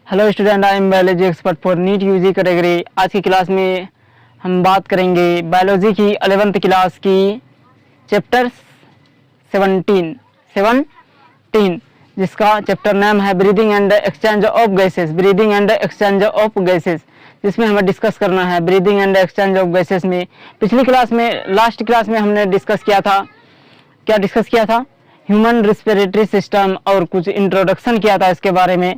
Hello student, I am biology expert for NEET UG category. आज की class में हम बात करेंगे बायोलॉजी की 11th क्लास की चैप्टर 17 जिसका चैप्टर नाम है breathing and exchange of gases. Breathing and exchange of gases, जिसमें हमें डिस्कस करना है breathing and exchange of gases में। पिछली क्लास में, लास्ट क्लास में हमने डिस्कस किया था, क्या डिस्कस किया था? ह्यूमन रेस्पिरेटरी सिस्टम और कुछ इंट्रोडक्शन किया था इसके बारे में।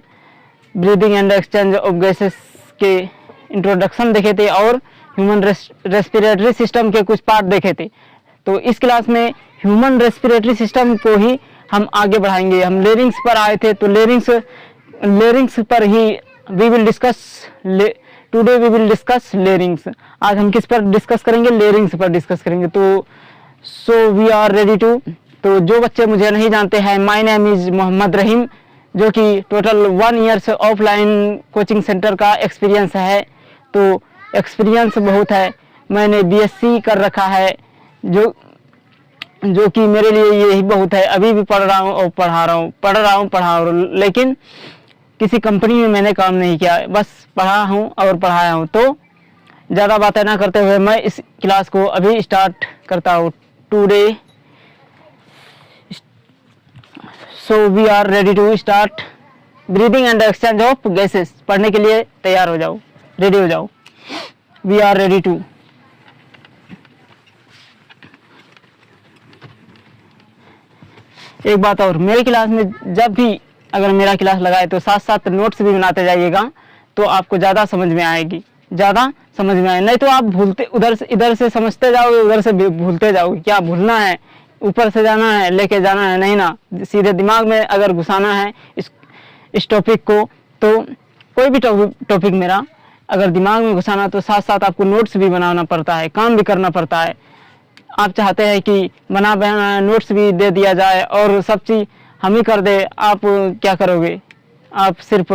Breathing and exchange of gases के इंट्रोडक्शन देखे थे और ह्यूमन रेस्पिरेटरी सिस्टम के कुछ पार्ट देखे थे। तो इस क्लास में ह्यूमन रेस्पिरेटरी सिस्टम को ही हम आगे बढ़ाएंगे। हम लेरिंग्स पर आए थे, तो लेरिंग्स पर ही we will discuss today we will discuss larynx. आज हम किस पर डिस्कस करेंगे? लेरिंग्स पर डिस्कस करेंगे। तो so we are ready to. तो जो बच्चे मुझे नहीं जानते हैं, my name is Mohammad Rahim, जो कि total 1 years offline coaching centre का एक्सपीरियंस है। तो एक्सपीरियंस बहुत है, मैंने बीएससी कर रखा है, जो कि मेरे लिए यही बहुत है। अभी भी पढ़ रहा हूँ और पढ़ा रहा हूँ, लेकिन किसी कंपनी में मैंने काम नहीं किया, बस पढ़ा हूँ और पढ़ाया हूँ। तो ज़्यादा बातें ना करते हुए मैं इस क्लास को अभी स्टार्ट करता हूँ today. So we are ready to start breathing and exchange of gases. पढ़ने के लिए तैयार हो जाओ, रेडी हो जाओ। We are ready to. एक बात और, मेरी क्लास में जब भी अगर मेरा क्लास लगाए तो साथ साथ नोट्स भी बनाते जाइएगा, तो आपको ज़्यादा समझ में आएगी, ज़्यादा समझ में आए। नहीं तो आप भूलते, इधर से समझते जाओगे, उधर से भूलते जाओगे। क्या भूलना है? ऊपर से जाना है, लेके जाना है, नहीं ना, सीधे दिमाग में अगर घुसाना है इस टॉपिक को। तो कोई भी टॉपिक मेरा अगर दिमाग में घुसाना, तो साथ साथ आपको नोट्स भी बनाना पड़ता है, काम भी करना पड़ता है। आप चाहते हैं कि बना नोट्स भी दे दिया जाए और सब चीज़ हम ही कर दे, आप क्या करोगे? आप सिर्फ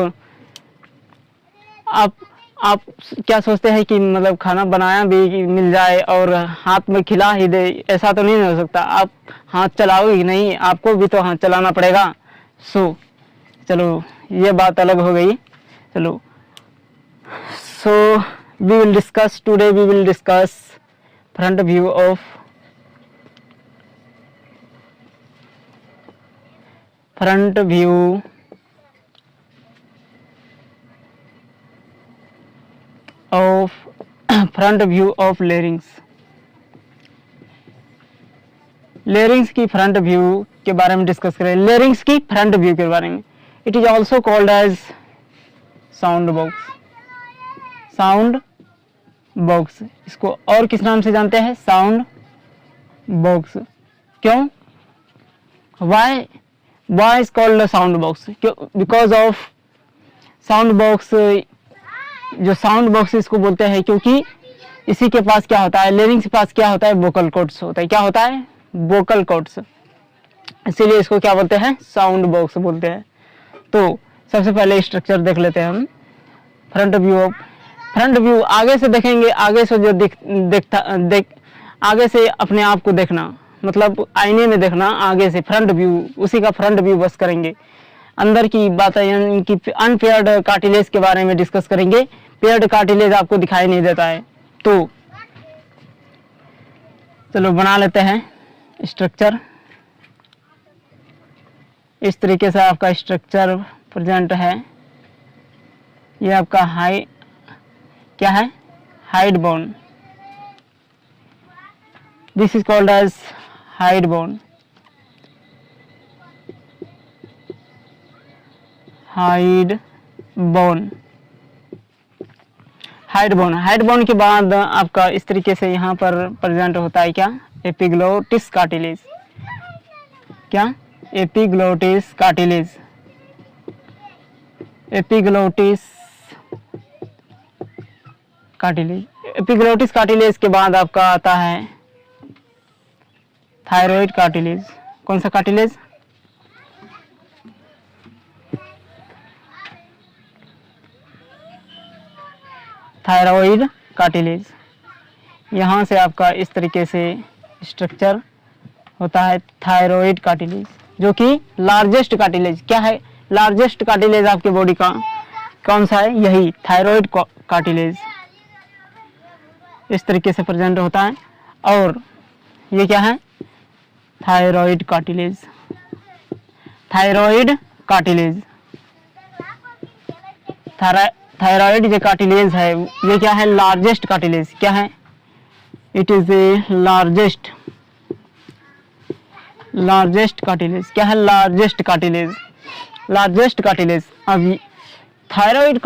आप क्या सोचते हैं कि मतलब खाना बनाया भी मिल जाए और हाथ में खिला ही दे? ऐसा तो नहीं हो सकता। आप हाथ चलाओगे कि नहीं, आपको भी तो हाथ चलाना पड़ेगा। चलो ये बात अलग हो गई। चलो, so we will discuss today, we will discuss front view of larynx. Larynx की फ्रंट व्यू के बारे में डिस्कस करें। लेरिंग्स की फ्रंट व्यू के बारे में, it is also called as sound box. इसको और किस नाम से जानते हैं? Sound box. क्यों? Why is called sound box? Because of sound box, जो साउंड बॉक्स इसको बोलते हैं क्योंकि इसी के पास क्या होता है, लेरिंग्स के पास क्या होता है? वोकल कॉर्ड्स होता है। क्या होता है? Vocal cords. इसीलिए इसको क्या बोलते हैं? साउंड बॉक्स बोलते हैं। तो सबसे पहले स्ट्रक्चर देख लेते हैं हम। फ्रंट व्यू आगे से देखेंगे, आगे से जो आगे से अपने आप को देखना, मतलब आईने में देखना आगे से। फ्रंट व्यू, उसी का फ्रंट व्यू बस करेंगे। अंदर की बातें, यानी कि अनपेयर्ड कार्टिलेज के बारे में डिस्कस करेंगे। पेयर्ड कार्टिलेज आपको दिखाई नहीं देता है। तो चलो बना लेते हैं स्ट्रक्चर। इस तरीके से आपका स्ट्रक्चर प्रेजेंट है। ये आपका क्या है? Hyoid bone. This is called as hyoid bone. Hyoid bone के बाद आपका इस तरीके से यहाँ पर प्रेजेंट होता है क्या? Epiglottis cartilage. क्या? एपिग्लोटिस कार्टिलेज के बाद आपका आता है थायराइड कार्टिलेज। कौन सा कार्टिलेज? Thyroid cartilage. यहाँ से आपका इस तरीके से स्ट्रक्चर होता है थायराइड कार्टिलेज, जो कि लार्जेस्ट कार्टिलेज। क्या है? लार्जेस्ट कार्टिलेज आपके बॉडी का कौन सा है, यही थायराइड कार्टिलेज इस तरीके से प्रेजेंट होता है। और ये क्या है, thyroid cartilage, thyroid cartilage, thyroid जो कार्टिलेज है ये क्या है, लार्जेस्ट कार्टिलेज, क्या है, it is a largest cartilage, क्या है, लार्जेस्ट कार्टिलेज, लार्जेस्ट कार्टिलेज। अब thyroid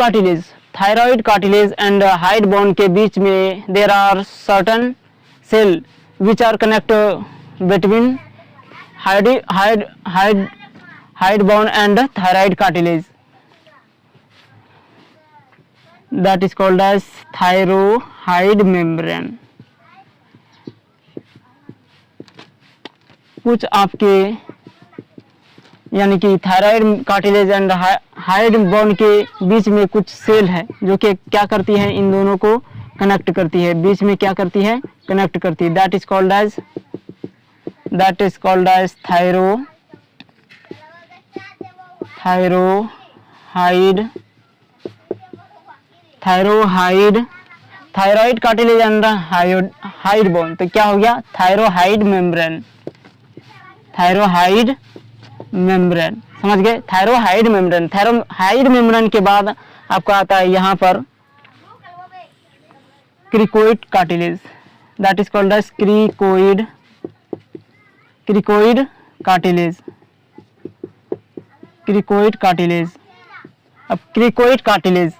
cartilage and hyoid bone के बीच में there are certain cell which are connect between hyoid bone and thyroid cartilage, that is called as thyroid membrane। कुछ आपके यानी कि thyroid cartilage and hyoid bone के बीच में कुछ सेल है जो कि क्या करती है, इन दोनों को कनेक्ट करती है, बीच में क्या करती है, कनेक्ट करती है। That is called as thyroid cartilage and hyoid bone, तो क्या हो गया, थायरोहाइड मेम्ब्रेन, थायरोहाइड मेम्ब्रेन, समझ गए, थायरोहाइड मेम्ब्रेन। थायरोहाइड मेम्ब्रेन के बाद आपका आता है यहाँ पर cricoid cartilage, that is called as cricoid cartilage, cricoid cartilage. अब क्रिकोइड कार्टिलेज,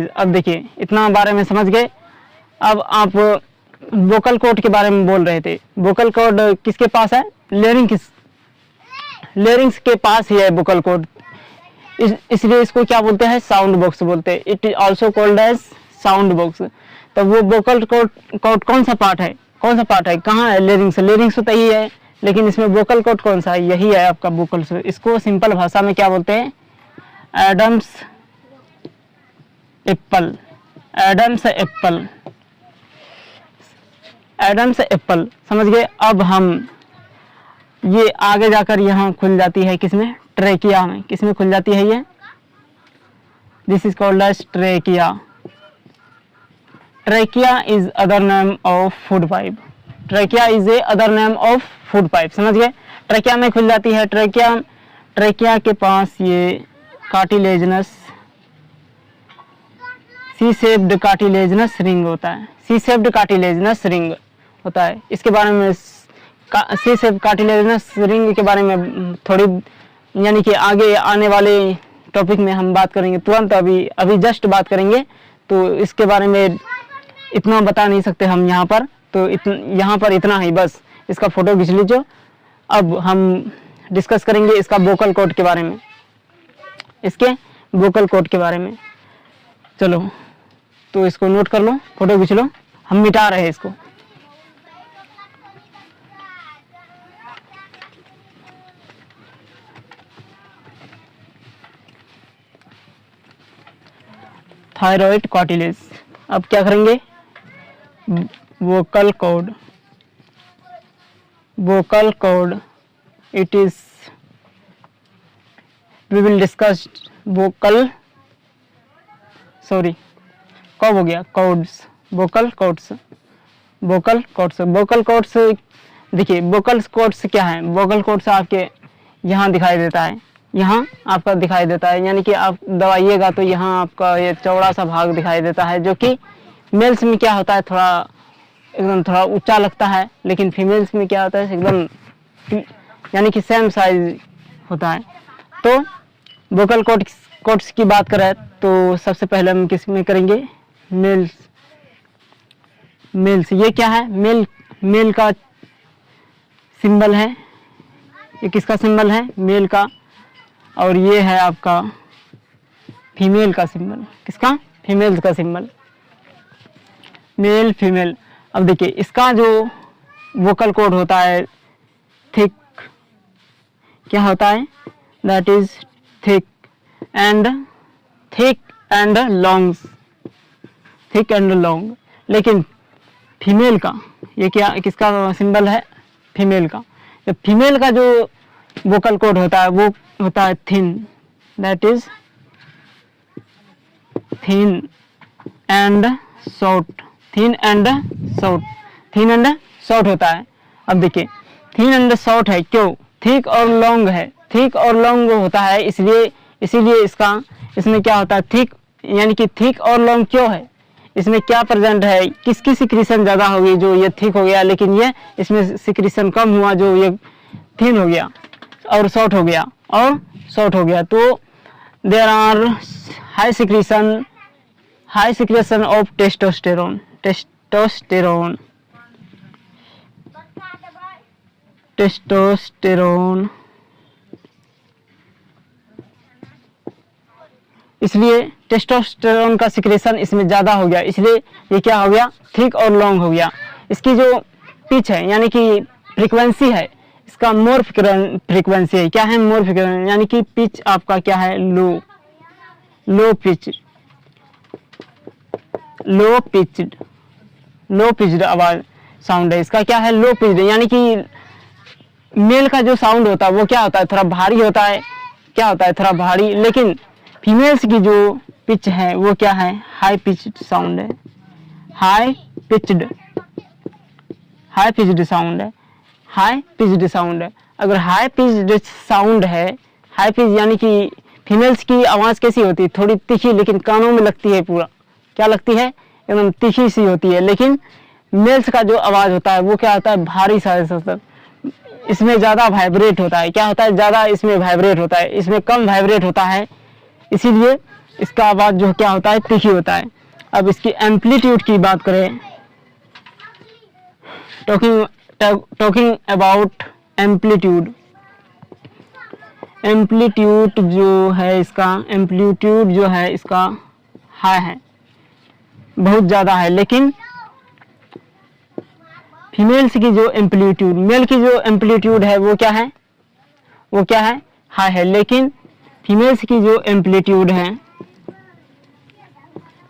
अब देखिए इतना बारे में समझ गए। अब आप वोकल कॉर्ड के बारे में बोल रहे थे, वोकल कॉर्ड किसके पास है, लेरिंग्स के पास ही है वोकल कॉर्ड, इसलिए इसको क्या बोलते हैं, साउंड बॉक्स बोलते हैं। It is also called as sound box. तो वो वोकल कॉर्ड कौन सा पार्ट है, कहाँ है, लेरिंग्स तो यही है, लेकिन इसमें वोकल कॉर्ड कौन सा है, यही है आपका वोकल। इसको सिंपल भाषा में क्या बोलते हैं, एडम्स एप्पल, समझ गए। अब हम ये आगे जाकर यहाँ खुल जाती है, किसमें, ट्रेकिया में, किसमें खुल जाती है ये, this is called as trachea. Trachea is other name of food pipe, trachea is a other name of food pipe, समझ गए। ट्रेकिया में खुल जाती है, ट्रेकिया के पास ये cartilaginous C shaped cartilaginous ring होता है, सी शेप्ड कार्टिलेजनस रिंग होता है। इसके बारे में सी शेप्ड कार्टिलेजनस रिंग के बारे में थोड़ी यानी कि आगे आने वाले टॉपिक में हम बात करेंगे, तुरंत अभी जस्ट बात करेंगे, तो इसके बारे में इतना बता नहीं सकते हम यहाँ पर, तो यहाँ पर इतना ही बस, इसका फोटो खींच लीजिए। अब हम डिस्कस करेंगे इसका वोकल कॉर्ड के बारे में, इसके वोकल कॉर्ड के बारे में। चलो तो इसको नोट कर लो, फोटो खींच लो, हम मिटा रहे हैं इसको। Thyroid cartilage. अब क्या करेंगे, vocal cord, it is we will discuss vocal cords, vocal cords. देखिए वोकल कॉर्ड्स क्या है, वोकल कॉर्ड्स आपके यहाँ दिखाई देता है, यहाँ आपका दिखाई देता है, यानी कि आप दबाइएगा तो यहाँ आपका ये चौड़ा सा भाग दिखाई देता है, जो कि मेल्स में क्या होता है, थोड़ा ऊंचा लगता है, लेकिन फीमेल्स में क्या होता है, एकदम यानी कि सेम साइज होता है। तो वोकल कॉर्ड्स की बात करें तो सबसे पहले हम किस में करेंगे, मेल्स। ये क्या है, मेल का सिंबल है, ये किसका सिंबल है, मेल का, और ये है आपका फीमेल का सिंबल, किसका, फीमेल का सिंबल, मेल फीमेल। अब देखिए इसका जो वोकल कॉर्ड होता है थिक, क्या होता है, that is thick and long. लेकिन फीमेल का ये क्या, किसका सिंबल है, फीमेल का। जब फीमेल का जो वोकल कॉर्ड होता है वो होता है thin, that is thin and short, thin and short, thin and short होता है। अब देखिए थिन एंड शॉर्ट है, क्यों? थिक और लॉन्ग है, थिक और लॉन्ग होता है, इसलिए इसीलिए इसमें क्या होता है, थिक, यानी कि थिक और लॉन्ग क्यों है, इसमें क्या प्रेजेंट है, किसकी सिक्रीशन ज़्यादा होगी, जो ये थिक हो गया, लेकिन ये इसमें सिक्रीशन कम हुआ, जो ये थिन हो गया और शॉर्ट हो गया और शॉर्ट हो गया। तो there are high secretion of testosterone, testosterone, testosterone, इसलिए टेस्टोस्टेरोन का सिक्रेशन इसमें ज़्यादा हो गया, इसलिए ये क्या हो गया, थिक और लॉन्ग हो गया। इसकी जो पिच है यानी कि फ्रीक्वेंसी है, इसका मोर फ्रीक्वेंसी है, क्या है, मोर फ्रीक्वेंसी, यानी कि पिच आपका क्या है, लो पिच्ड आवाज साउंड है, इसका क्या है, लो पिच्ड, यानी कि मेल का जो साउंड होता है वो क्या होता है, थोड़ा भारी होता है, क्या होता है, थोड़ा भारी, लेकिन फीमेल्स की जो पिच है वो क्या है, हाई पिच्ड साउंड है, हाई पिच्ड साउंड है, हाई पिच्ड साउंड है। अगर हाई पिच्ड साउंड है, हाई पिच यानी कि फीमेल्स की आवाज़ कैसी होती है, थोड़ी तीखी, लेकिन कानों में लगती है, पूरा क्या लगती है, एकदम तीखी सी होती है, लेकिन मेल्स का जो आवाज़ होता है वो क्या होता है, भारी सा, इसमें ज़्यादा वाइब्रेट होता है, क्या होता है, ज़्यादा इसमें वाइब्रेट होता है, इसमें कम वाइब्रेट होता है, इसीलिए इसका आवाज़ जो क्या होता है, तीखी होता है। अब इसकी एम्पलीट्यूड की बात करें, टॉकिंग अबाउट एम्पलीट्यूड, एम्पलीट्यूड जो है इसका, एम्पलीट्यूड जो है इसका हाई है, बहुत ज़्यादा है, लेकिन फीमेल्स की जो एम्पलीट्यूड, मेल की जो एम्पलीट्यूड है वो क्या है, हाई है, लेकिन फीमेल्स की जो एम्पलीट्यूड है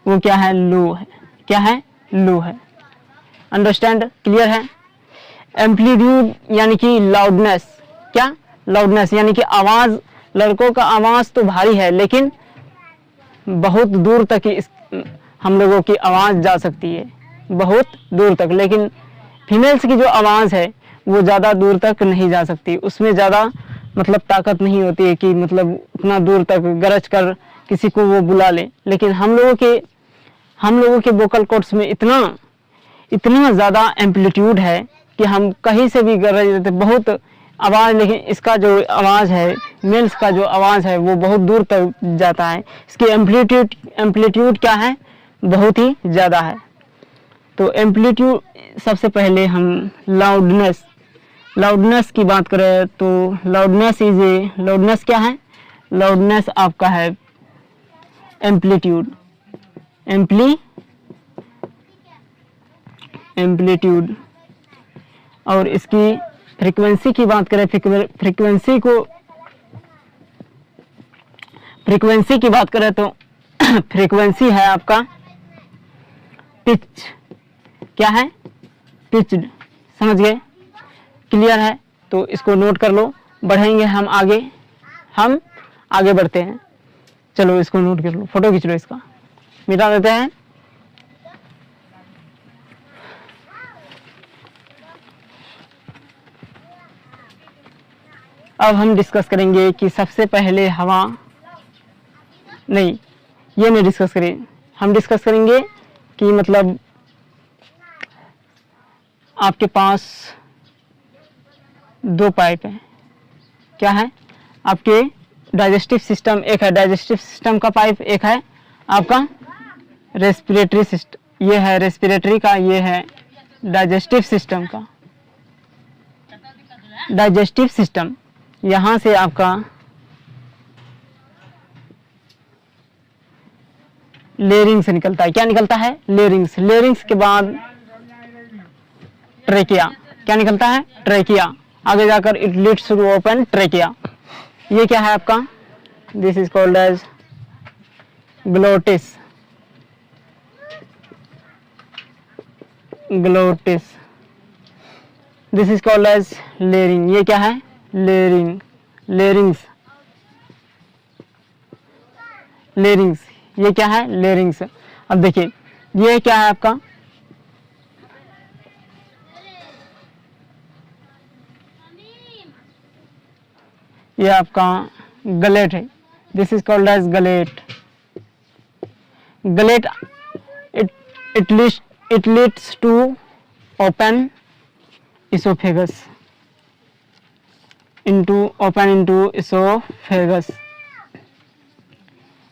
वो क्या है, लो है, क्या है, लो है। अंडरस्टैंड, क्लियर है। एम्पलीट्यूड यानी कि लाउडनेस, क्या, लाउडनेस यानी कि आवाज़, लड़कों का आवाज़ तो भारी है, लेकिन बहुत दूर तक हम लोगों की आवाज़ जा सकती है, बहुत दूर तक, लेकिन फीमेल्स की जो आवाज़ है वो ज़्यादा दूर तक नहीं जा सकती, उसमें ज़्यादा मतलब ताकत नहीं होती है कि मतलब उतना दूर तक गरज कर किसी को वो बुला ले, लेकिन हम लोगों के वोकल कॉर्ड्स में इतना ज़्यादा एम्पलीट्यूड है कि हम कहीं से भी गरज देते, बहुत आवाज़, लेकिन इसका जो आवाज़ है, मेल्स का जो आवाज़ है वो बहुत दूर तक जाता है, इसकी एम्पलीट्यूड क्या है, बहुत ही ज़्यादा है। तो एम्पलीट्यूड, सबसे पहले हम लाउडनेस की बात करें तो लाउडनेस क्या है, लाउडनेस आपका है एम्पलीट्यूड, और इसकी फ्रीक्वेंसी की बात करें, फ्रीक्वेंसी की बात करें तो फ्रीक्वेंसी है आपका पिच, क्या है, पिच्ड, समझ गए, क्लियर है। तो इसको नोट कर लो, बढ़ेंगे हम आगे बढ़ते हैं, चलो इसको नोट कर लो, फोटो खींच लो, इसका मिटा देते हैं। अब हम डिस्कस करेंगे कि सबसे पहले हवा नहीं, ये नहीं डिस्कस करें, हम डिस्कस करेंगे कि मतलब आपके पास दो पाइप हैं, क्या है, आपके डाइजेस्टिव सिस्टम, एक है डाइजेस्टिव सिस्टम का पाइप, एक है आपका रेस्पिरेटरी सिस्टम, ये है रेस्पिरेटरी का, ये है डाइजेस्टिव सिस्टम का। डाइजेस्टिव सिस्टम, यहाँ से आपका लेरिंग्स निकलता है, क्या निकलता है, लेरिंग्स के बाद ट्रेकिया, क्या निकलता है, ट्रेकिया, आगे जाकर it leads to open trachea. ये क्या है आपका, this is called as glottis, this is called as larynx, ये क्या है, लेरिंग्स, ये क्या है, लेरिंग्स। अब देखिए ये क्या है आपका, ये आपका गलेट है, this is called as gullet. Gullet it leads to open esophagus into esophagus।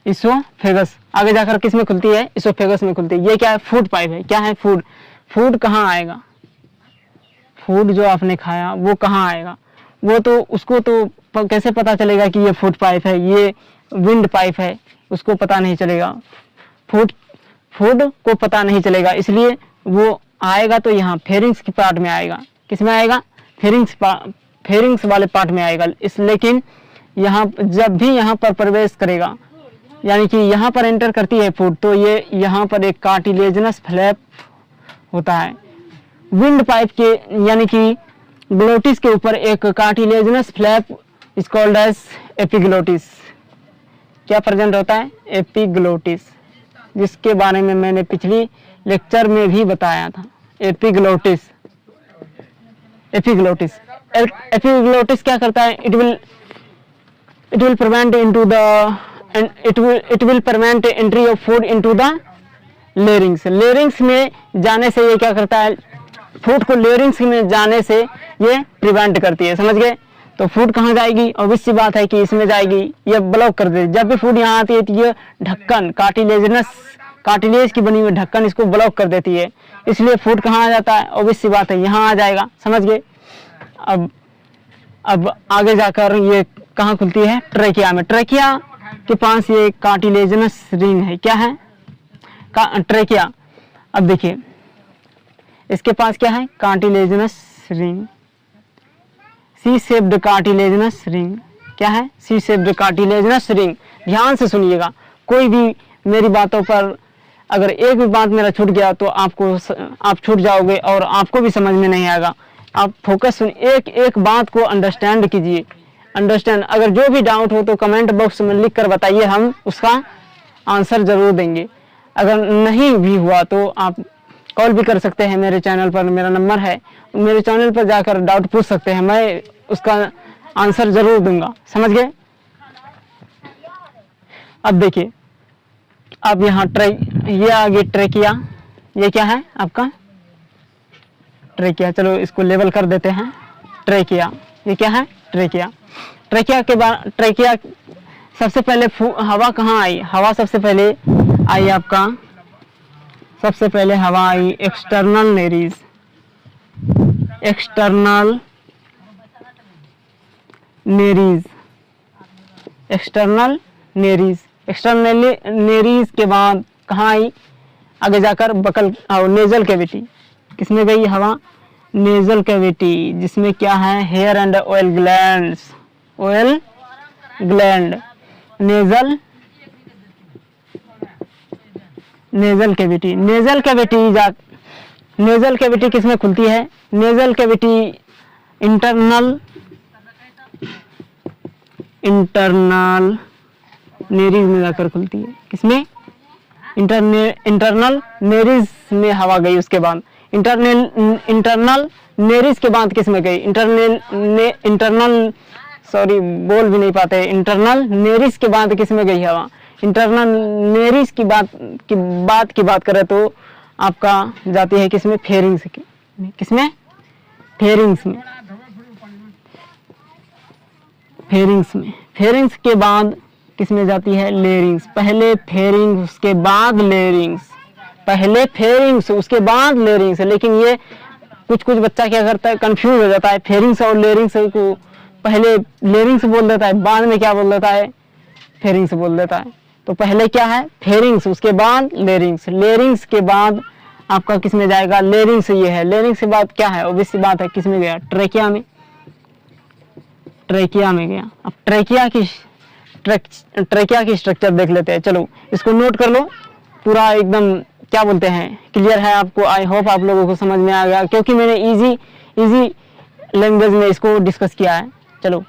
Oesophagus आगे जाकर किस में खुलती है, इसोफेगस में खुलती है। ये क्या है, फूड पाइप है। क्या है, फूड। फूड कहाँ आएगा, फूड जो आपने खाया वो कहाँ आएगा, वो तो उसको तो कैसे पता चलेगा कि ये फूड पाइप है, ये विंड पाइप है, उसको पता नहीं चलेगा। फूड को पता नहीं चलेगा, इसलिए वो आएगा तो यहाँ फेरिंग्स की पार्ट में आएगा। किस में आएगा, फेरिंग्स वाले पार्ट में आएगा। लेकिन यहाँ जब भी यहाँ पर प्रवेश करेगा, यानी कि यहाँ पर एंटर करती है फूड, तो ये यहाँ पर एक कार्टिलेजनस फ्लैप होता है। विंड पाइप के यानी कि ग्लोटिस के ऊपर एक cartilaginous flap is called as epiglottis. क्या प्रेजेंट होता है, एपिग्लोटिस, जिसके बारे में मैंने पिछली लेक्चर में भी बताया था। एपिग्लोटिस क्या करता है, it will prevent entry of food into the larynx। Larynx में जाने से ये क्या करता है, फूड को लेरिंग्स में जाने से ये प्रिवेंट करती है। समझ गए, तो फूड कहाँ जाएगी, ऑब्वियस सी बात है कि इसमें जाएगी, ये ब्लॉक कर देती। जब भी फूड यहाँ आती है तो ये ढक्कन कार्टिलेज की बनी हुई ढक्कन इसको ब्लॉक कर देती है, इसलिए फूड कहाँ आ जाता है, ऑब्वियस सी बात है यहाँ आ जाएगा। समझ गए। अब आगे जाकर ये कहाँ खुलती है, ट्रेकिया में। ट्रेकिया के पास ये कार्टिलेजनस रिंग है। क्या है, ट्रेकिया। अब देखिए इसके पास क्या है, cartilaginous ring, C shaped cartilaginous ring. क्या है, सी शेप्ड कार्टिलेजनस रिंग। ध्यान से सुनिएगा, कोई भी मेरी बातों पर अगर एक भी बात मेरा छूट गया तो आप छूट जाओगे और आपको भी समझ में नहीं आएगा। आप फोकस सुन, एक बात को अंडरस्टैंड कीजिए। अगर जो भी डाउट हो तो कमेंट बॉक्स में लिख कर बताइए, हम उसका आंसर जरूर देंगे। अगर नहीं भी हुआ तो आप कॉल भी कर सकते हैं मेरे चैनल पर, मेरा नंबर है, मेरे चैनल पर जाकर डाउट पूछ सकते हैं, मैं उसका आंसर जरूर दूंगा। समझ गए। अब देखिए, अब यहाँ ये आगे ट्रेकिया, ये क्या है आपका, ट्रेकिया। चलो इसको लेवल कर देते हैं। ट्रेकिया, ये क्या है, ट्रेकिया। ट्रेकिया के बाद सबसे पहले हवा कहाँ आई, हवा सबसे पहले आई आपका, सबसे पहले हवा आई एक्सटर्नल नेरीज। एक्सटर्नल नेरीज के बाद कहाँ आई, आगे जाकर बकल और नेजल कैविटी। किसमें गई हवा, नेजल कैविटी, जिसमें क्या है, hair and oil glands, oil gland. Nasal cavity किसमें खुलती है, नेजल कैविटी इंटरनल नेरीज में जाकर खुलती है। किसमें, इंटरनल नेरीज में हवा गई। उसके बाद इंटरनल नेरीज के बाद किसमें गई, इंटरनल सॉरी बोल भी नहीं पाते, इंटरनल नेरीज के बाद किसमें गई हवा। इंटरनल नेरीज की बात करें तो आपका जाती है किसमें, फेरिंग्स की। किसमें, फेरिंग्स के बाद किसमें जाती है, लेरिंग्स। पहले फेरिंग्स उसके बाद लेरिंग्स, उसके बाद लेरिंग्स। लेकिन ये कुछ बच्चा क्या करता है, कंफ्यूज हो जाता है, फेरिंग्स और लेरिंग्स को पहले लेरिंग्स बोल देता है, बाद में क्या बोल देता है, फेरिंग्स बोल देता है। तो पहले क्या है, फेरिंग्स, उसके बाद लेरिंग्स। लेरिंग्स के बाद आपका किसमें जाएगा, लेरिंग्स। ये है, लेरिंग्स के बाद क्या है, ऑब्वियस सी बात है किसमें गया, ट्रेकिया में गया। अब ट्रेकिया की स्ट्रक्चर देख लेते हैं। चलो इसको नोट कर लो, पूरा एकदम क्या बोलते हैं, क्लियर है आपको। आई होप आप लोगों को समझ में आ गया, क्योंकि मैंने इजी लैंग्वेज में इसको डिस्कस किया है। चलो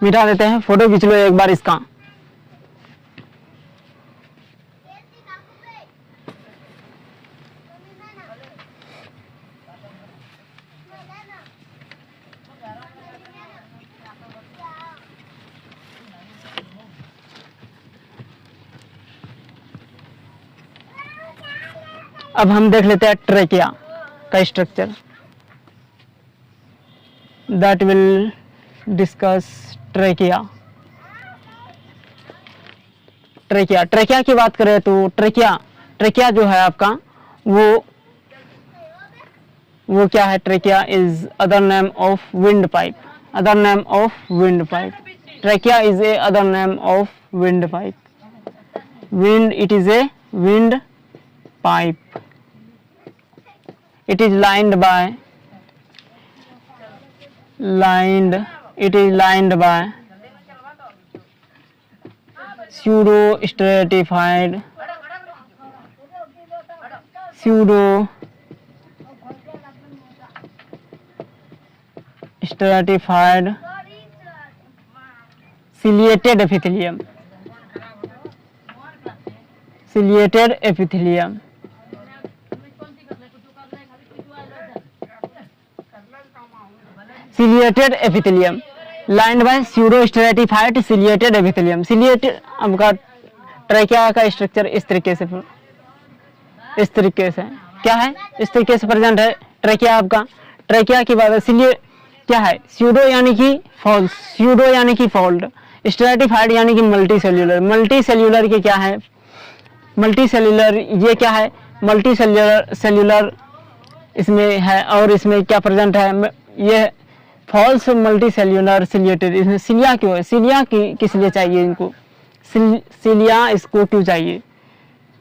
मिटा देते हैं, फोटो खींच लो एक बार इसका। अब हम देख लेते हैं ट्रेकिया का structure, that will discuss trachea. Trachea की बात करें तो ट्रेकिया जो है आपका वो क्या है? Trachea is other name of wind pipe, other name of wind pipe. Trachea is a other name of wind pipe. Wind, it is a wind pipe. It is lined by pseudo stratified ciliated epithelium. Ciliated epithelium. Ciliated epithelium lined by pseudo stratified ciliated epithelium. Ciliated आपका trachea का structure इस तरीके से क्या है? इस तरीके से प्रेजेंट है ट्रेकिया आपका। ट्रेकिया की बात है, क्या है? स्यूडो यानी कि फॉल्स, स्यूडो यानी कि फोल्ड, स्ट्रेटिफाइड यानी कि मल्टी सेल्यूलर के क्या है? मल्टी सेल्यूलर, ये क्या है? मल्टी सेल्यूलर इसमें है। और इसमें क्या प्रेजेंट है? ये फॉल्स मल्टी सेल्यूलर सिलिएटेड। इसमें सिलिया क्यों है? सिलिया किस लिए चाहिए इनको? सिलिया इसको क्यों चाहिए?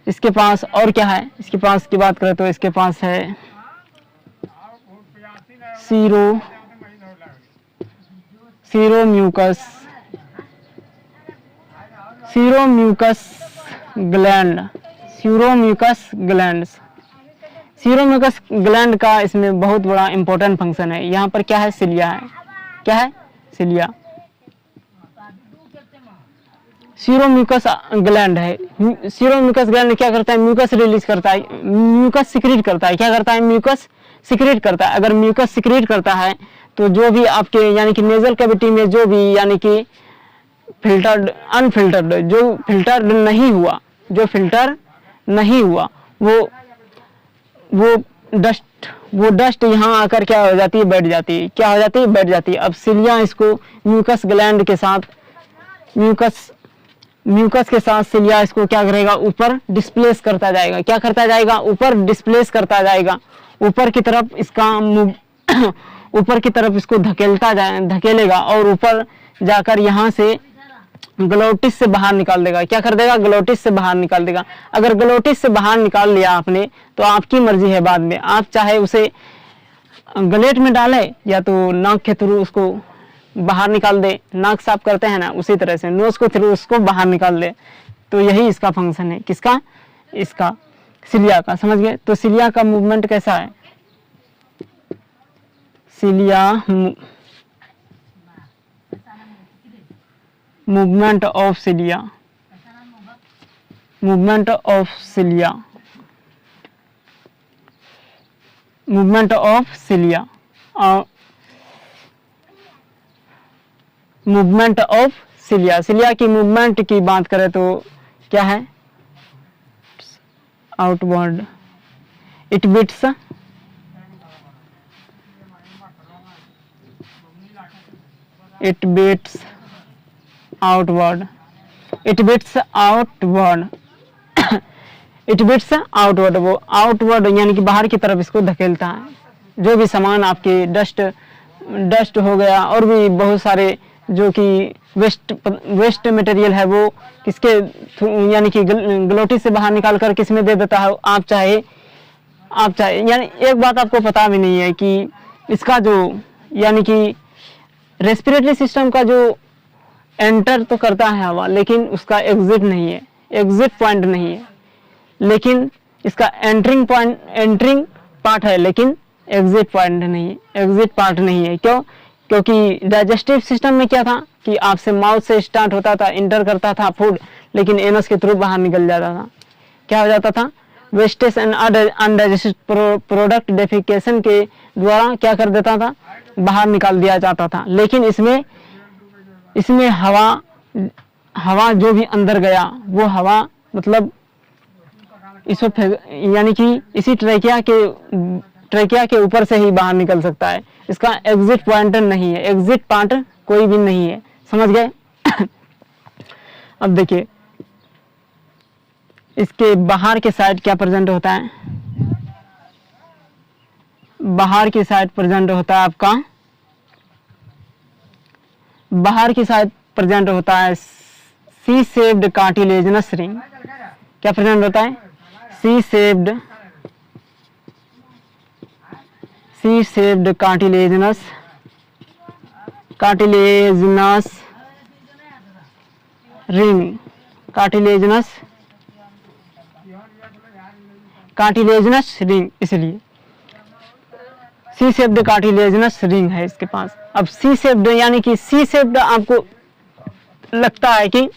इसके पास और क्या है? इसके पास की बात करें तो इसके पास है सीरोम्यूकस ग्लैंड का इसमें बहुत बड़ा इंपॉर्टेंट फंक्शन है। यहाँ पर क्या है? सिलिया है। क्या है? सिलिया। सीरोम्यूकस ग्लैंड है। सीरोम्यूकस ग्लैंड क्या करता है? म्यूकस रिलीज करता है, म्यूकस सिक्रीट करता है। क्या करता है? म्यूकस सिक्रीट करता है। अगर म्यूकस सिक्रीट करता है तो जो भी आपके यानी कि नेजल कैविटी में जो भी यानी कि फिल्टर्ड अनफिल्टर्ड जो फिल्टर नहीं हुआ वो डस्ट यहाँ आकर क्या हो जाती है? बैठ जाती है। क्या हो जाती है? बैठ जाती है। अब सिलिया इसको म्यूकस ग्लैंड के साथ म्यूकस के साथ सिलिया इसको क्या करेगा? ऊपर डिस्प्लेस करता जाएगा। क्या करता जाएगा? ऊपर डिस्प्लेस करता जाएगा। ऊपर की तरफ इसका ऊपर की तरफ इसको धकेलेगा और ऊपर जाकर यहाँ से ग्लोटिस से बाहर निकाल देगा। क्या कर देगा? ग्लोटिस से बाहर निकाल देगा। अगर ग्लोटिस से बाहर निकाल लिया आपने तो आपकी मर्जी है, बाद में आप चाहे उसे गलेट में डाले या तो नाक के थ्रू उसको बाहर निकाल दे। नाक साफ करते हैं ना, उसी तरह से नोज को थ्रू उसको बाहर निकाल दे। तो यही इसका फंक्शन है। किसका? इसका सिलिया का। समझ गए? तो सिलिया का मूवमेंट कैसा है? Movement of cilia movement of cilia की मूवमेंट की बात करें तो क्या है? आउटवर्ड, इट बीट्स आउटवर्ड वो आउटवर्ड यानी कि बाहर की तरफ इसको धकेलता है। जो भी सामान आपके डस्ट हो गया और भी बहुत सारे जो कि वेस्ट मटेरियल है वो किसके यानी कि ग्लोटिस से बाहर निकाल कर किस में दे देता है? आप चाहे यानी एक बात आपको पता भी नहीं है कि इसका जो यानी कि रेस्पिरेटरी सिस्टम का जो एंटर तो करता है हवा, लेकिन उसका एग्जिट पॉइंट नहीं है। लेकिन इसका एंटरिंग पार्ट है, लेकिन एग्जिट पार्ट नहीं है। क्यों? क्योंकि डाइजेस्टिव सिस्टम में क्या था कि आपसे माउथ से स्टार्ट होता था, इंटर करता था फूड, लेकिन एनस के थ्रू बाहर निकल जाता था। क्या हो जाता था? Wastage and undigested product defecation के द्वारा क्या कर देता था? बाहर निकाल दिया जाता था। लेकिन इसमें हवा जो भी अंदर गया वो हवा मतलब यानी कि इसी ट्रेकिया के ऊपर से ही बाहर निकल सकता है। इसका एग्जिट पॉइंट नहीं है, एग्जिट पार्ट कोई भी नहीं है, समझ गए। अब देखिए इसके बाहर के साइड क्या प्रेजेंट होता है, बाहर की साइड प्रेजेंट होता है आपका, बाहर की साइड प्रेजेंट होता है सी शेप्ड कार्टिलेजिनस रिंग। क्या प्रेजेंट होता है, C shaped cartilaginous ring, cartilaginous ring, इसलिए सी शेप्ड कार्टिलेजिनस रिंग है इसके पास। अब सी शेप्ड यानी कि सी शेप्ड आपको लगता है कि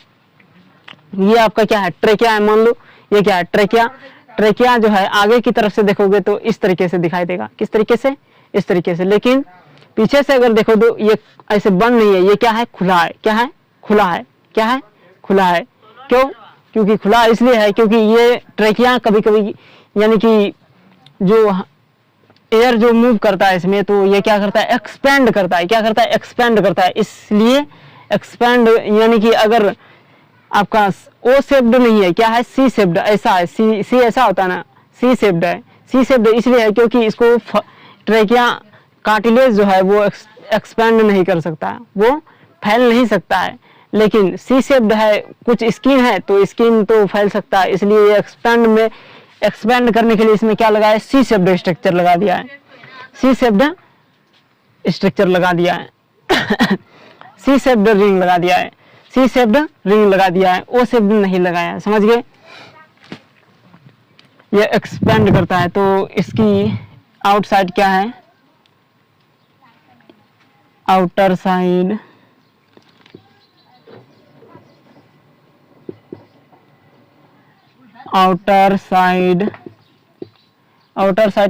ये आपका क्या है, ट्रेकिया है, मान लो ये क्या है, ट्रेकिया। ट्रेकिया जो है आगे की तरफ से देखोगे तो इस तरीके से दिखाई देगा, किस तरीके से, इस तरीके से, लेकिन पीछे से अगर देखो तो ये ऐसे बंद नहीं है, ये क्या है, खुला है, क्या है, खुला है, क्या है, खुला है। क्यों, क्योंकि खुला इसलिए है क्योंकि ये ट्रेकिया कभी कभी यानी कि जो एयर जो मूव करता है इसमें, तो ये क्या करता है, एक्सपेंड करता है, क्या करता है, एक्सपेंड करता है। इसलिए एक्सपेंड यानी कि अगर आपका ओ शेप्ड नहीं है, क्या है, सी शेप्ड, ऐसा है, सी ऐसा होता है ना, सी शेप्ड है। सी शेप्ड इसलिए है क्योंकि इसको ट्रेकिया कार्टिलेज जो है वो एक्सपेंड नहीं कर सकता है, वो फैल नहीं सकता है। लेकिन सी शेप्ड है, कुछ स्किन है तो स्किन तो फैल सकता है, इसलिए ये एक्सपेंड करने के लिए इसमें क्या लगा है, सी शेप्ड स्ट्रक्चर लगा दिया है, सी शेप्ड स्ट्रक्चर लगा दिया है। सी शेप्ड रिंग लगा दिया है, सी शेप्ड रिंग लगा दिया है, ओ शेप्ड नहीं लगाया है, समझ गए। ये एक्सपेंड करता है, तो इसकी आउटसाइड क्या है, आउटर साइड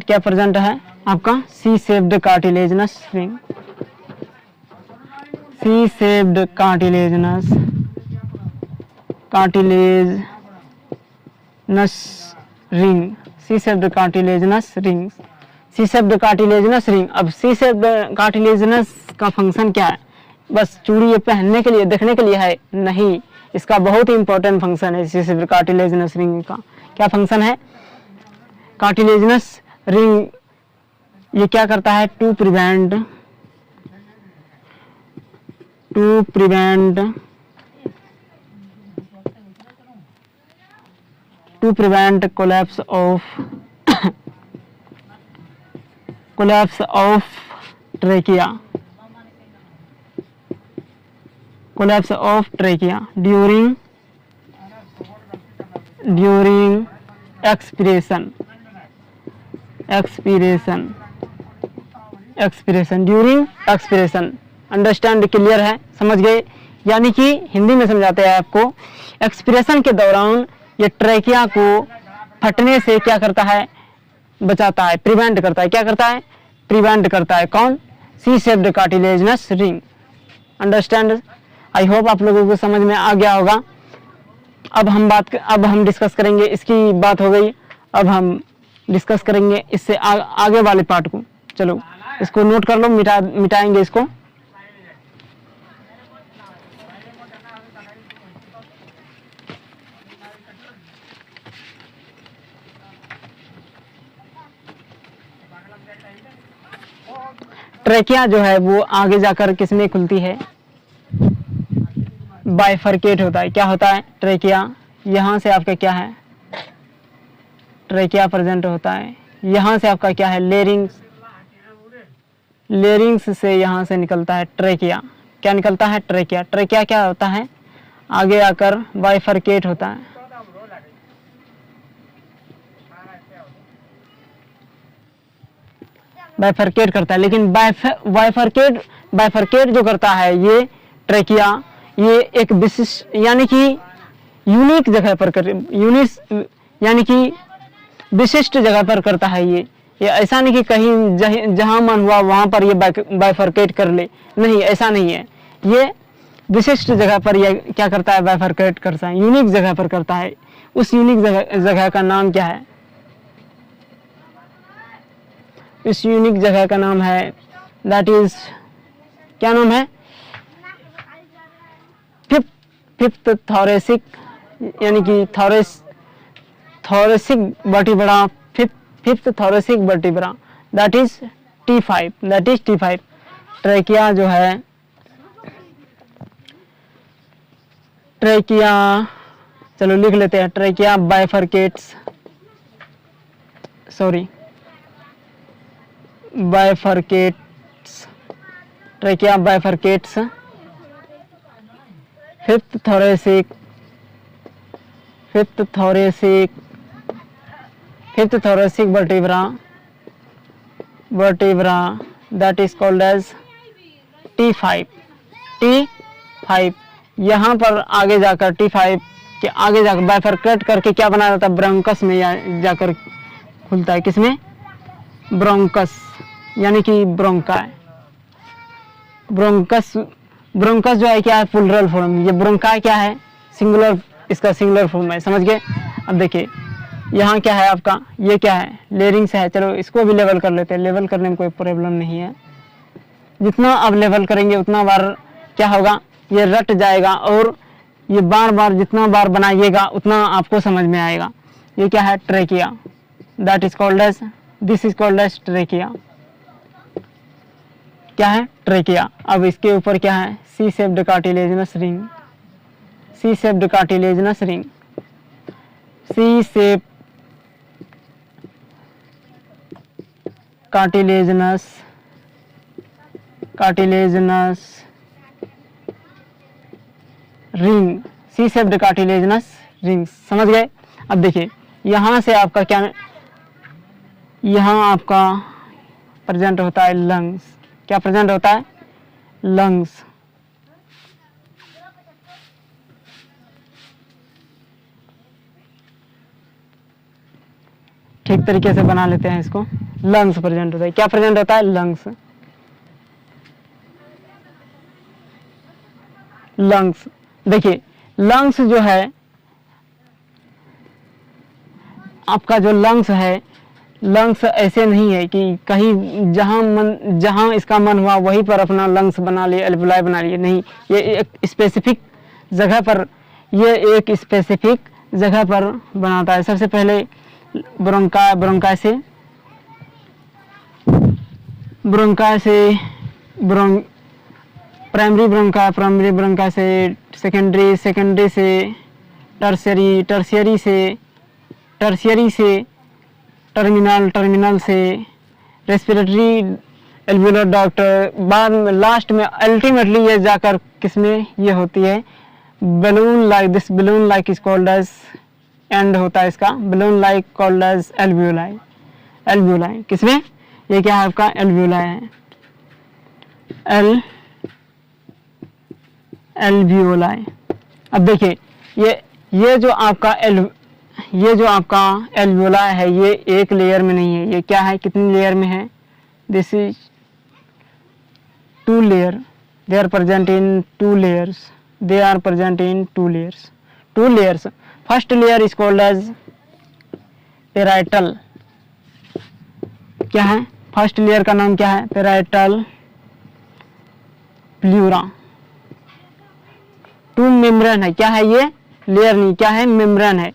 क्या प्रेजेंट है आपका, C shaped cartilaginous ring, C shaped cartilaginous ring, C shaped cartilaginous ring, C shaped cartilaginous ring. अब सी शेप्ड कार्टिलेजिनस का फंक्शन क्या है, बस चूड़ी ये पहनने के लिए, देखने के लिए है, नहीं, इसका बहुत ही इंपॉर्टेंट फंक्शन है। सी शेप्ड कार्टिलेजिनस रिंग का क्या फंक्शन है, कार्टिलेजिनस रिंग ये क्या करता है, to prevent collapse of trachea during expiration during expiration। Understand, clear है, समझ गए। यानी कि हिंदी में समझाते हैं आपको, एक्सपिरेशन के दौरान ये ट्रेकिया को फटने से क्या करता है, बचाता है, प्रिवेंट करता है, क्या करता है, प्रिवेंट करता है, कौन, C shaped cartilaginous ring. Understand, I hope आप लोगों को समझ में आ गया होगा। अब हम डिस्कस करेंगे, इसकी बात हो गई, अब हम डिस्कस करेंगे इससे आगे वाले पार्ट को। चलो इसको नोट कर लो, मिटाएंगे इसको। ट्रेकिया जो है वो आगे जाकर किसमें खुलती है, बाइफरकेट होता है। क्या होता है, ट्रेकिया यहाँ से आपका क्या है, ट्रेकिया प्रेजेंट होता है, यहाँ से आपका क्या है, लेरिंग्स से यहाँ से निकलता है ट्रेकिया। क्या निकलता है, ट्रेकिया। ट्रेकिया क्या होता है, आगे आकर बाइफरकेट होता है, बाइफरकेट करता है। लेकिन बाइफरकेट जो करता है ये ट्रेकिया, ये एक विशिष्ट यानी कि यूनिक जगह पर यानी कि विशिष्ट जगह पर करता है। ये ऐसा नहीं कि कहीं जहां मन हुआ वहां पर ये बाइफरकेट कर ले, नहीं, ऐसा नहीं है। ये विशिष्ट जगह पर ये क्या करता है, बाइफरकेट करता है, यूनिक जगह पर करता है। उस यूनिक जगह का नाम क्या है? इस यूनिक जगह का नाम है, दैट इज, क्या नाम है? फिफ्थ थोरेसिक, यानी कि thoracic vertebra, fifth thoracic vertebra, that is T5। Trachea जो है, ट्रेकिया, चलो लिख लेते हैं, trachea bifurcates, trachea bifurcates fifth thoracic vertebra that is called as T5। यहाँ पर आगे जाकर T5 के आगे जाकर बाइफरकेट करके क्या बना जाता है? ब्रोंकस में जाकर खुलता है। किसमें? ब्रोंकस, यानी कि ब्रोंकाई। ब्रोंकस जो है क्या है? Plural form. ये ब्रोंकाई क्या है? सिंगुलर, इसका सिंगुलर फॉर्म है। समझ गए? अब देखिए यहाँ क्या है आपका, ये क्या है? लेरिंग्स है। चलो इसको भी लेवल कर लेते हैं, लेवल करने में कोई प्रॉब्लम नहीं है। जितना अब लेवल करेंगे उतना बार क्या होगा? ये रट जाएगा, और ये बार बार जितना बार बनाइएगा उतना आपको समझ में आएगा। ये क्या है? Trachea, that is called as, this is called as trachea. क्या है? ट्रेकिया। अब इसके ऊपर क्या है? C shaped cartilaginous ring, C shaped cartilaginous ring, C shape cartilaginous ring, C shaped cartilaginous ring. समझ गए? अब देखिए यहाँ से आपका क्या, यहाँ आपका प्रेजेंट होता है लंग्स। क्या प्रेजेंट होता है? लंग्स। ठीक तरीके से बना लेते हैं इसको। लंग्स प्रेजेंट होता है। क्या प्रेजेंट होता है? लंग्स। देखिए लंग्स जो है आपका, जो लंग्स है, लंग्स ऐसे नहीं है कि कहीं जहां इसका मन हुआ वहीं पर अपना लंग्स बना लिए, एल्वियोलाई बना लिए। नहीं, ये एक स्पेसिफिक जगह पर, बनाता है। सबसे पहले ब्रोंकाई से प्राइमरी ब्रोंकाई से सेकेंडरी से टर्शियरी से टर्मिनल से रेस्पिरेटरी एल्वियोलर डक्ट, बाद में लास्ट में अल्टीमेटली ये जाकर किसमें ये होती है? Balloon like is called as, and होता है इसका balloon like called as alveoli. किसमें? ये क्या है आपका? एल्वियोलाई है, एल्वियोलाई। अब देखिए ये जो आपका एल्वियोलाई है, ये एक लेयर में नहीं है। ये क्या है? कितनी लेयर में है? This is 2 layer. They are present in 2 layers। First layer is called as parietal. क्या है? फर्स्ट लेयर का नाम क्या है? Parietal pleura. 2 मेम्ब्रेन है। क्या है ये? लेयर नहीं, क्या है? मेम्ब्रेन है।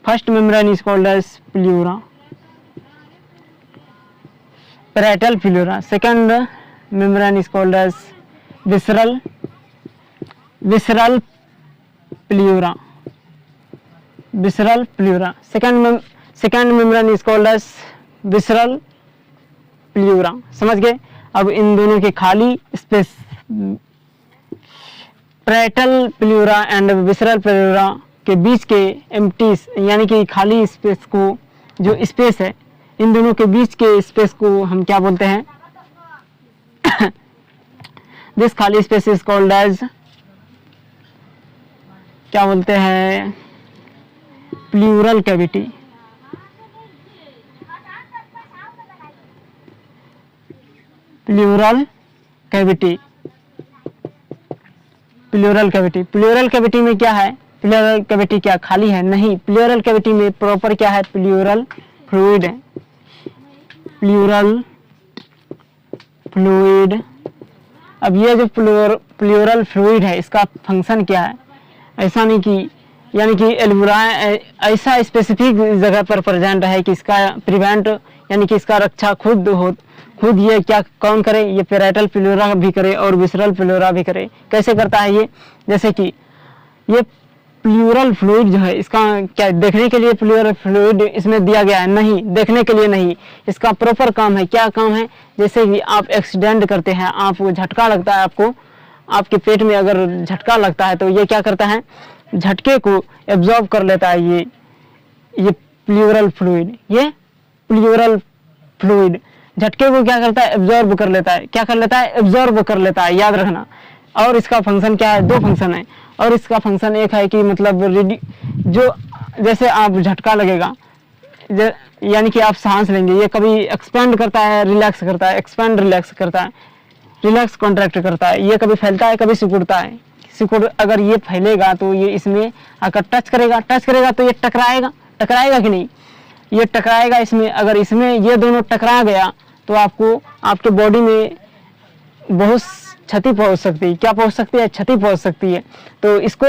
First membrane is called as pleura, parietal pleura. Second membrane is called as visceral pleura. Second membrane is called as visceral pleura. समझ गए? अब इन दोनों के खाली space, parietal pleura and visceral pleura के बीच के एम्प्टी, यानी कि खाली स्पेस को, जो स्पेस है इन दोनों के बीच के स्पेस को हम क्या बोलते हैं? दिस खाली स्पेस इज कॉल्ड एज, क्या बोलते हैं? Pleural cavity. प्लूरल कैविटी में क्या है? प्लेउरल कैविटी क्या खाली है? नहीं, प्लेउरल कैविटी में प्रॉपर क्या है? प्लेउरल फ्लूइड है, प्लेउरल फ्लूइड। अब ये जो प्लेउरल फ्लूइड है इसका फंक्शन क्या है? ऐसा नहीं कि यानी कि एल्वुलाई ऐसा स्पेसिफिक जगह पर प्रेजेंट है कि इसका प्रिवेंट यानी कि इसका रक्षा खुद ये क्या कौन करे? ये पेराइटल प्लेउरा भी करे और विसरल प्लेउरा भी करे। कैसे करता है ये? जैसे कि ये प्लेउरल फ्लूइड जो है इसका क्या देखने के लिए प्लेउरल फ्लूइड इसमें दिया गया है? नहीं, देखने के लिए नहीं, इसका प्रॉपर काम है। क्या काम है? जैसे कि आप एक्सीडेंट करते हैं, आपको झटका लगता है, आपको आपके पेट में अगर झटका लगता है तो ये क्या करता है? झटके को एब्जॉर्ब कर लेता है ये प्लेउरल फ्लूइड। ये प्लेउरल फ्लूइड झटके को क्या करता है? एब्जॉर्ब कर लेता है। क्या कर लेता है? एब्जॉर्ब कर लेता है, याद रखना। और इसका फंक्शन क्या है? दो फंक्शन है। और इसका फंक्शन एक है कि मतलब जो जैसे आप झटका लगेगा यानी कि आप सांस लेंगे, ये कभी एक्सपेंड करता है, रिलैक्स करता है, एक्सपेंड रिलैक्स करता है, रिलैक्स कॉन्ट्रैक्ट करता है। ये कभी फैलता है, कभी सिकुड़ता है। अगर ये फैलेगा तो ये इसमें अगर टच करेगा तो ये टकराएगा कि नहीं? ये टकराएगा इसमें। अगर इसमें ये दोनों टकरा गया तो आपको आपके बॉडी में बहुत क्षति पहुंच सकती है। क्या पहुंच सकती है? क्षति पहुंच सकती है। तो इसको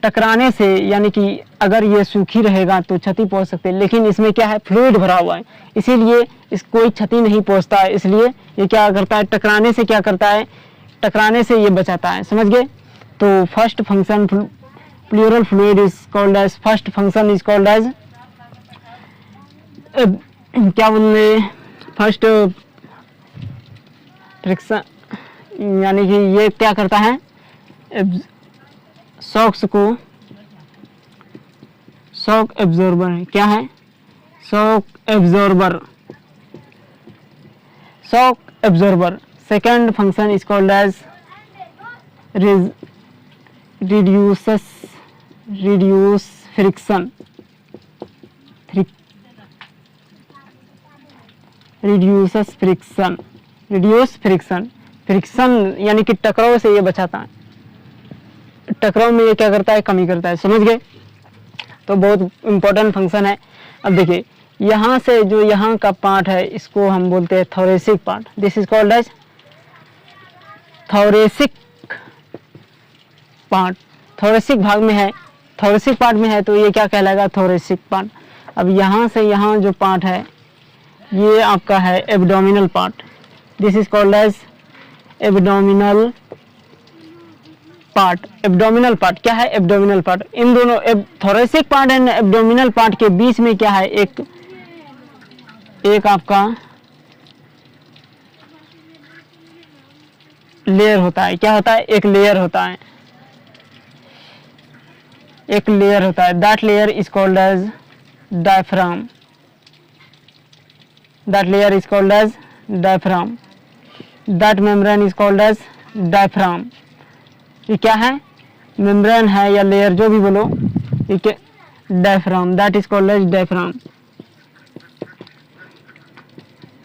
टकराने से यानी कि अगर ये सूखी रहेगा तो क्षति पहुंच सकती है, लेकिन इसमें क्या है? फ्लूइड भरा हुआ है, इसीलिए इस कोई क्षति नहीं पहुंचता है। इसलिए ये क्या करता है? टकराने से क्या करता है? टकराने से ये बचाता है। समझ गए? तो first function pleural fluid is called as first function is called as क्या बोले? फर्स्ट फ्रिक्शन यानी कि ये क्या करता है? शॉक एब्जॉर्बर है। क्या है? Shock absorber. Second function is called as reduce friction. Reduce friction यानी कि टकराव से ये बचाता है। टकराव में ये क्या करता है? कमी करता है। समझ गए? तो बहुत इंपॉर्टेंट फंक्शन है। अब देखिए, यहाँ से जो यहाँ का पार्ट है इसको हम बोलते हैं thoracic part. This is called as thoracic part. Thoracic भाग में है, थोरेसिक पार्ट में है तो ये क्या कहलाएगा? Thoracic part. अब यहाँ से यहाँ जो पार्ट है ये आपका है abdominal part. This is called as abdominal part. Abdominal part क्या है? Abdominal part. इन दोनों thoracic part and abdominal part के बीच में क्या है? एक आपका लेयर होता है। क्या होता है? एक लेयर होता है, एक लेयर होता है। That layer is called as diaphragm. That layer is called as diaphragm. That membrane is called as diaphragm. ये क्या है? मेम्ब्रेन है या लेयर जो भी बोलो, ये क्या? Diaphragm. That is called as diaphragm.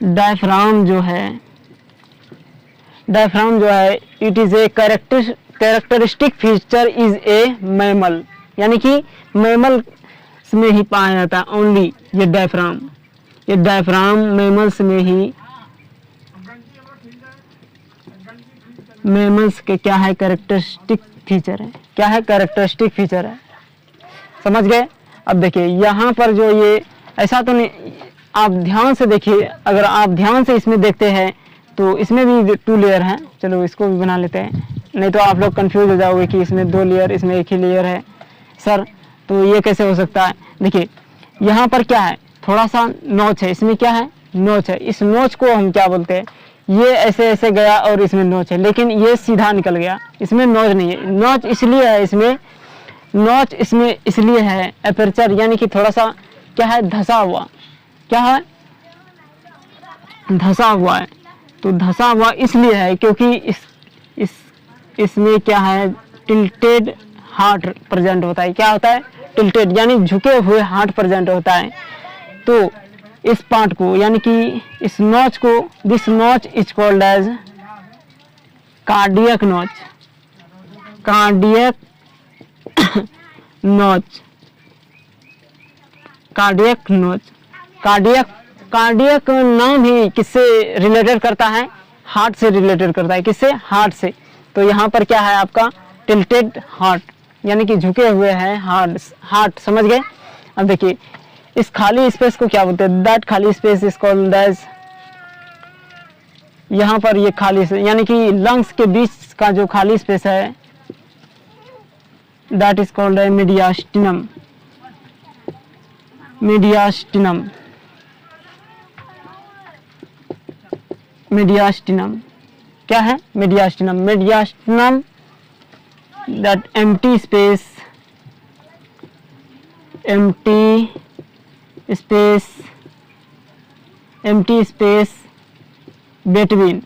Diaphragm जो है it is a characteristic feature is a mammal. यानी कि मैमल में ही पाया जाता है ओनली ये डायफ्राम। ये डायफ्राम मैमल्स में ही, मैमल्स के क्या है? कैरेक्टरिस्टिक फीचर है। क्या है? कैरेक्टरिस्टिक फीचर है। समझ गए? अब देखिए यहाँ पर जो ये ऐसा तो नहीं, आप ध्यान से देखिए। अगर आप ध्यान से इसमें देखते हैं तो इसमें भी 2 लेयर हैं। चलो इसको भी बना लेते हैं, नहीं तो आप लोग कंफ्यूज हो जाओगे कि इसमें 2 लेयर, इसमें एक ही लेयर है सर, तो ये कैसे हो सकता है? देखिए यहाँ पर क्या है? थोड़ा सा नोच है। इसमें क्या है? नोच है। इस नोच को हम क्या बोलते हैं? ये ऐसे ऐसे गया और इसमें नोच है, लेकिन ये सीधा निकल गया, इसमें नोच नहीं है। नोच इसलिए है, इसमें नोच इसमें इसलिए है एपर्चर यानी कि थोड़ा सा क्या है? धसा हुआ। क्या है? धसा हुआ है। तो धसा हुआ इसलिए है क्योंकि इसमें क्या है? टिल्टेड हार्ट प्रेजेंट होता है। क्या होता है? टिल्टेड यानी झुके हुए हार्ट प्रेजेंट होता है। तो इस पार्ट को यानी कि इस नोच को, दिस नोच इज कॉल्ड एज कार्डियक नोच। कार्डियक नोच, कार्डियक नोच। कार्डियक नाम ही किससे रिलेटेड करता है? हार्ट से रिलेटेड करता है। किससे? हार्ट से। तो यहाँ पर क्या है आपका? टिल्टेड हार्ट, यानी कि झुके हुए हैं हार्ट। समझ गए? अब देखिए इस खाली स्पेस को क्या बोलते हैं? दैट खाली स्पेस इज कॉल्ड एज, यहाँ पर ये खाली यानी कि लंग्स के बीच का जो खाली स्पेस है, that is called a mediastinum. Mediastinum, mediastinum क्या है? Mediastinum. Mediastinum that empty space, empty space between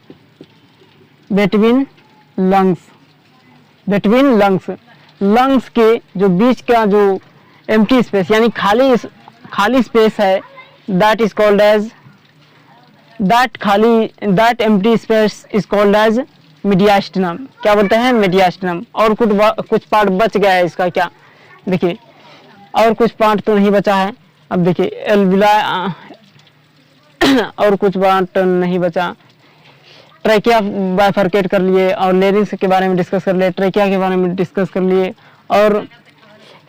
lungs के जो बीच का जो एम्प्टी स्पेस यानी खाली स्पेस है, that is called as, that empty space is called as mediastinum. क्या बोलते हैं? मीडियास्टिनम। और कुछ पार्ट बच गया है इसका। क्या? देखिए और कुछ पार्ट तो नहीं बचा है। अब देखिए एल्विलाई और कुछ पार्ट नहीं बचा। ट्रैकिया बाइफरकेट कर लिए और लेरिंग्स के बारे में डिस्कस कर लिए, ट्रैकिया के बारे में डिस्कस कर लिए और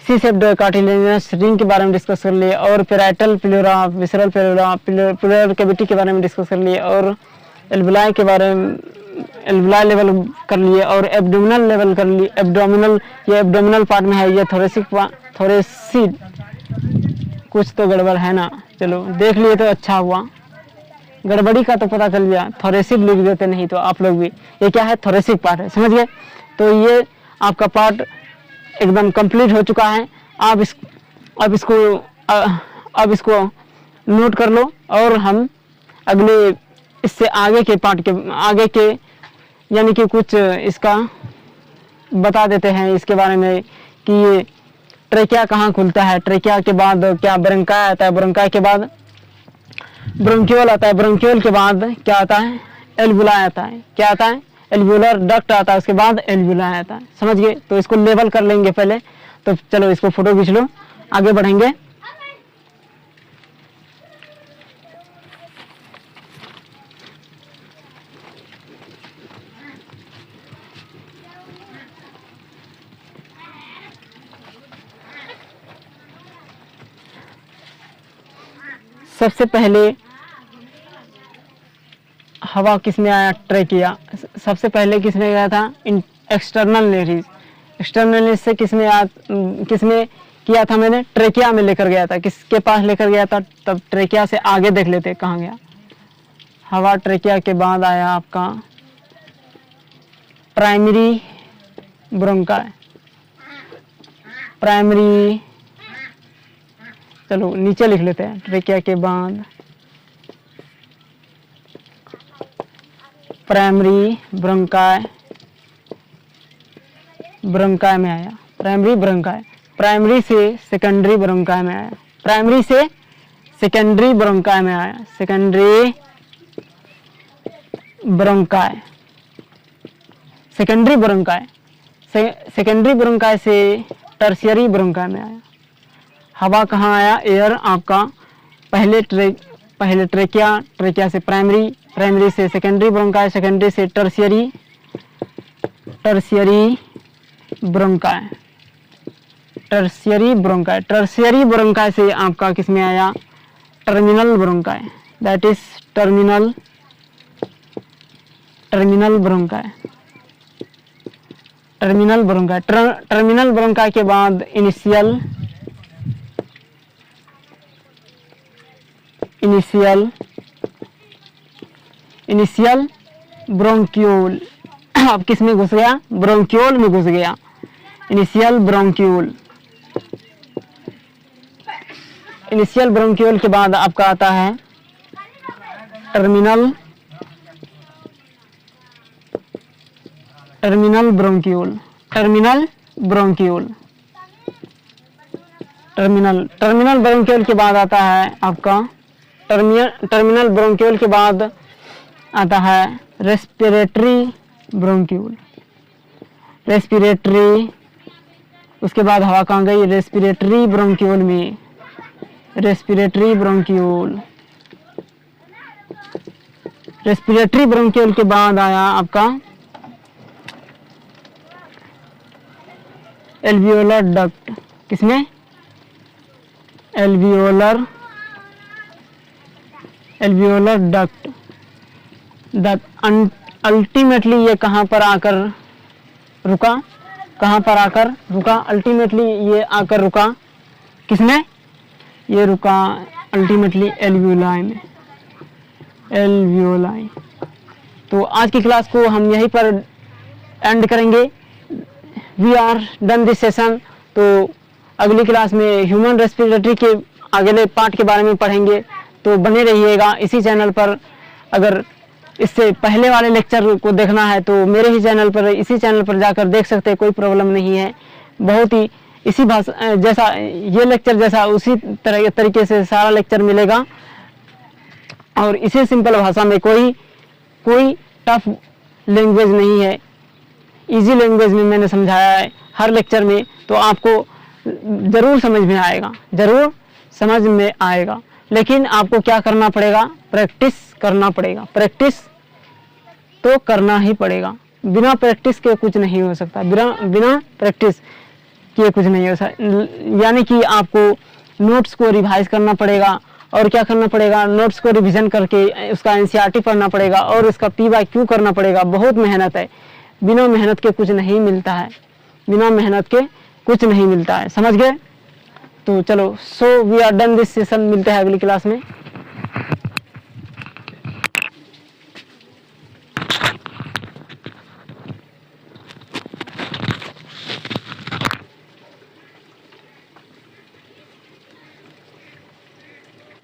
सी शेप्ड कार्टिलेजिनस रिंग के बारे में डिस्कस कर लिए और पेराइटल प्लेरा, विसरल प्लेरा, प्लेरल कैविटी के बारे में डिस्कस कर लिए और एल्विलाई के बारे में, एल्विलाई लेवल कर लिए और एब्डोमिनल लेवल कर लिए। एब्डोमिनल, ये एब्डोमिनल पार्ट में है, ये थोरेसिक कुछ तो गड़बड़ है ना। चलो देख लिए तो अच्छा हुआ, गड़बड़ी का तो पता चल गया। थोरेसिक लिख देते नहीं तो आप लोग भी। ये क्या है? थोरेसिक पार्ट है। समझ गए? तो ये आपका पार्ट एकदम कंप्लीट हो चुका है। अब इसको नोट कर लो और हम अगले इससे आगे के पार्ट के आगे के यानी कि कुछ इसका बता देते हैं इसके बारे में कि ये ट्रेकिया कहाँ खुलता है, ट्रेकिया के बाद क्या ब्रोंकाई आता है, ब्रोंकाई के बाद ब्रोंक्यूल आता है, ब्रोंक्यूल के बाद क्या आता है? एल्वुलाई आता है। क्या आता है? एल्वुलर डक्ट आता है, उसके बाद एल्वुलाई आता है। समझ गए? तो इसको लेवल कर लेंगे पहले। तो चलो इसको फोटो खींच लो, आगे बढ़ेंगे। सबसे पहले हवा किसमें आया? ट्रेकिया। सबसे पहले किसमें गया था? External Nereis. एक्सटर्नल नेरीज से किसमें किया था मैंने? ट्रेकिया में लेकर गया था। किसके पास लेकर गया था? तब ट्रेकिया से आगे देख लेते कहाँ गया। हवा ट्रेकिया के बाद आया आपका प्राइमरी ब्रोंकाई। प्राइमरी, चलो नीचे लिख लेते हैं। ट्रेकिया के बाद प्राइमरी ब्रोंकाई, ब्रोंकाई में आया। प्राइमरी ब्रोंकाई, प्राइमरी से सेकेंडरी ब्रोंकाई में आया। प्राइमरी से सेकेंडरी ब्रोंकाई में आया। Secondary bronchi, secondary bronchi, secondary bronchi से टर्शियरी ब्रोंकाई में आया। हवा कहाँ आया? एयर आपका पहले ट्रेकिया, ट्रेकिया से प्राइमरी, प्राइमरी से सेकेंडरी ब्रोंकाई, सेकेंडरी से tertiary, tertiary bronchi, tertiary bronchi, tertiary bronchi से आपका किसमें आया? Terminal bronchi. That is terminal bronchi, terminal bronchi. Terminal bronchi के बाद इनिशियल ब्रोंक्यूल। अब किस में घुस गया? ब्रोंक्यूल में घुस गया। Initial bronchiole. इनिशियल ब्रोंक्यूल के बाद आपका आता है terminal bronchiole. Terminal bronchiole, terminal bronchiole के बाद आता है आपका टर्मिनल ब्रोंक्यूल के बाद आता है रेस्पिरेटरी ब्रोंक्यूल। रेस्पिरेटरी उसके बाद हवा कहाँ गई, रेस्पिरेटरी ब्रोंक्यूल में, रेस्पिरेटरी ब्रोंक्यूल। रेस्पिरेटरी ब्रोंक्यूल के बाद आया आपका एल्वियोलर डक्ट। किसमें, एल्वियोलर डक्ट। अल्टीमेटली ये कहाँ पर आकर रुका, कहाँ पर आकर रुका, अल्टीमेटली ये आकर रुका किसमें, ये रुका अल्टीमेटली एल्वियोलाई में, एल्वियोलाई। तो आज की क्लास को हम यहीं पर एंड करेंगे। We are done this session. तो अगली क्लास में ह्यूमन रेस्पिरेटरी के अगले पार्ट के बारे में पढ़ेंगे, तो बने रहिएगा इसी चैनल पर। अगर इससे पहले वाले लेक्चर को देखना है तो मेरे ही चैनल पर, इसी चैनल पर जाकर देख सकते हैं, कोई प्रॉब्लम नहीं है। बहुत ही इसी भाषा जैसा, ये लेक्चर जैसा उसी तरीके से सारा लेक्चर मिलेगा और इसी सिंपल भाषा में, कोई टफ लैंग्वेज नहीं है, इजी लैंग्वेज में मैंने समझाया है हर लेक्चर में। तो आपको ज़रूर समझ में आएगा, ज़रूर समझ में आएगा। लेकिन आपको क्या करना पड़ेगा, प्रैक्टिस करना पड़ेगा। प्रैक्टिस तो करना ही पड़ेगा, बिना प्रैक्टिस के कुछ नहीं हो सकता, बिना प्रैक्टिस किए कुछ नहीं हो सकता। यानी कि आपको नोट्स को रिवाइज करना पड़ेगा और क्या करना पड़ेगा, नोट्स को रिवीजन करके उसका एनसीईआरटी पढ़ना पड़ेगा और उसका PYQ करना पड़ेगा। बहुत मेहनत है, बिना मेहनत के कुछ नहीं मिलता है, बिना मेहनत के कुछ नहीं मिलता है। समझ गए? तो चलो, so we are done this session. मिलते हैं अगली क्लास में।